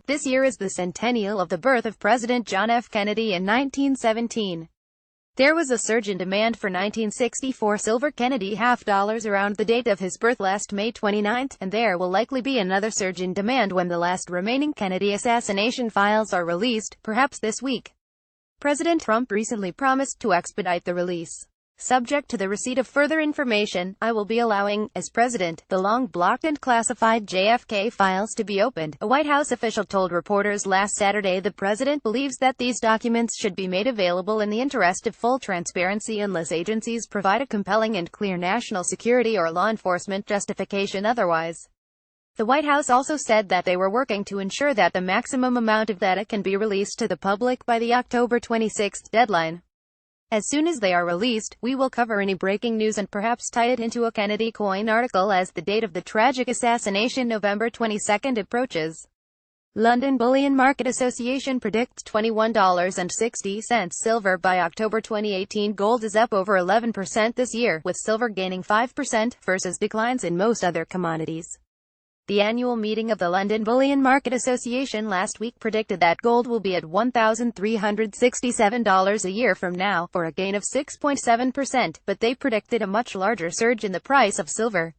This year is the centennial of the birth of President John F. Kennedy in 1917. There was a surge in demand for 1964 silver Kennedy $half around the date of his birth last May 29, and there will likely be another surge in demand when the last remaining Kennedy assassination files are released, perhaps this week. President Trump recently promised to expedite the release. Subject to the receipt of further information, I will be allowing, as president, the long-blocked and classified JFK files to be opened, a White House official told reporters last Saturday. The president believes that these documents should be made available in the interest of full transparency unless agencies provide a compelling and clear national security or law enforcement justification otherwise. The White House also said that they were working to ensure that the maximum amount of data can be released to the public by the October 26 deadline. As soon as they are released, we will cover any breaking news and perhaps tie it into a Kennedy Coin article as the date of the tragic assassination November 22 approaches. London Bullion Market Association predicts $21.60 silver by October 2018. Gold is up over 11% this year, with silver gaining 5% versus declines in most other commodities. The annual meeting of the London Bullion Market Association last week predicted that gold will be at $1,367 a year from now, for a gain of 6.7%, but they predicted a much larger surge in the price of silver.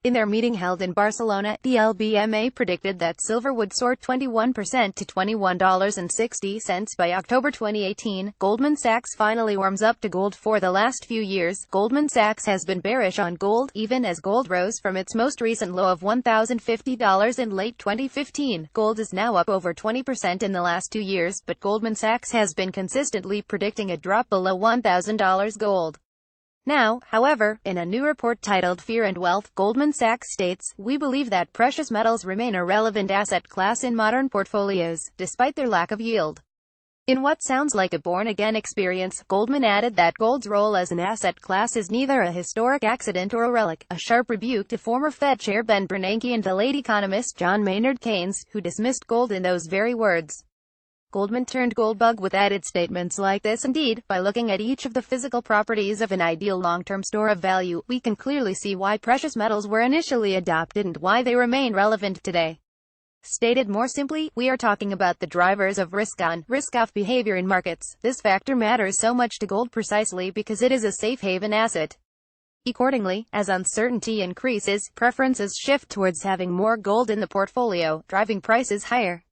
In their meeting held in Barcelona, the LBMA predicted that silver would soar 21% to $21.60 by October 2018. Goldman Sachs finally warms up to gold. For the last few years, Goldman Sachs has been bearish on gold, even as gold rose from its most recent low of $1,050 in late 2015. Gold is now up over 20% in the last 2 years, but Goldman Sachs has been consistently predicting a drop below $1,000 gold. Now, however, in a new report titled Fear and Wealth, Goldman Sachs states, "We believe that precious metals remain a relevant asset class in modern portfolios, despite their lack of yield." In what sounds like a born-again experience, Goldman added that gold's role as an asset class is neither a historic accident or a relic, a sharp rebuke to former Fed Chair Ben Bernanke and the late economist John Maynard Keynes, who dismissed gold in those very words. Goldman turned goldbug with added statements like this. Indeed, by looking at each of the physical properties of an ideal long-term store of value, we can clearly see why precious metals were initially adopted and why they remain relevant today. Stated more simply, we are talking about the drivers of risk-on, risk-off behavior in markets. This factor matters so much to gold precisely because it is a safe haven asset. Accordingly, as uncertainty increases, preferences shift towards having more gold in the portfolio, driving prices higher.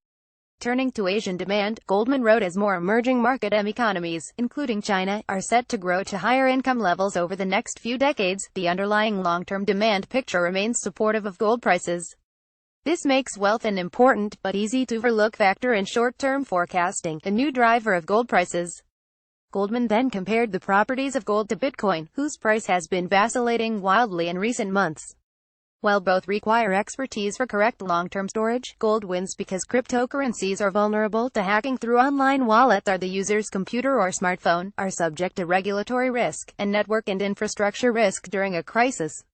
Turning to Asian demand, Goldman wrote, as more emerging market economies, including China, are set to grow to higher income levels over the next few decades, the underlying long-term demand picture remains supportive of gold prices. This makes wealth an important, but easy to overlook factor in short-term forecasting, a new driver of gold prices. Goldman then compared the properties of gold to Bitcoin, whose price has been vacillating wildly in recent months. While both require expertise for correct long-term storage, gold wins because cryptocurrencies are vulnerable to hacking through online wallets, are the user's computer or smartphone, are subject to regulatory risk, and network and infrastructure risk during a crisis.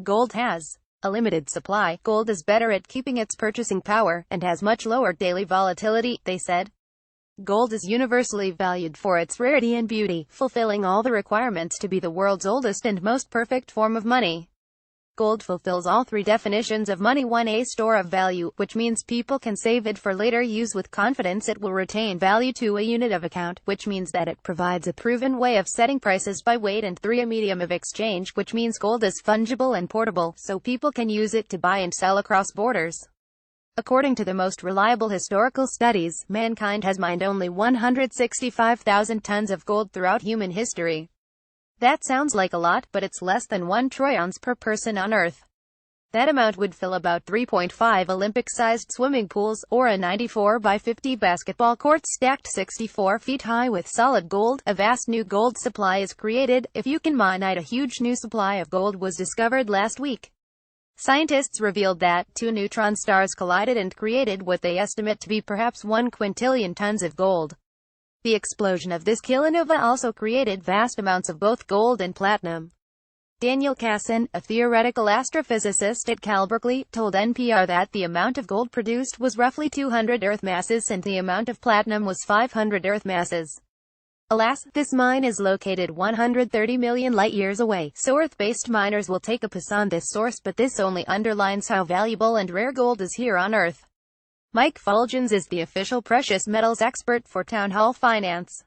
Gold has a limited supply. Gold is better at keeping its purchasing power, and has much lower daily volatility, they said. Gold is universally valued for its rarity and beauty, fulfilling all the requirements to be the world's oldest and most perfect form of money. Gold fulfills all three definitions of money. 1. A store of value, which means people can save it for later use with confidence it will retain value. 2. A unit of account, which means that it provides a proven way of setting prices by weight. And 3. A medium of exchange, which means gold is fungible and portable, so people can use it to buy and sell across borders. According to the most reliable historical studies, mankind has mined only 165,000 tons of gold throughout human history. That sounds like a lot, but it's less than 1 troy ounce per person on Earth. That amount would fill about 3.5 Olympic-sized swimming pools, or a 94 by 50 basketball court stacked 64 feet high with solid gold. A vast new gold supply is created, if you can mine it. A huge new supply of gold was discovered last week. Scientists revealed that 2 neutron stars collided and created what they estimate to be perhaps 1 quintillion tons of gold. The explosion of this kilonova also created vast amounts of both gold and platinum. Daniel Casson, a theoretical astrophysicist at Cal Berkeley, told NPR that the amount of gold produced was roughly 200 Earth masses and the amount of platinum was 500 Earth masses. Alas, this mine is located 130 million light-years away, so Earth-based miners will take a pass on this source, but this only underlines how valuable and rare gold is here on Earth. Fuljenz is the official precious metals expert for Town Hall Finance.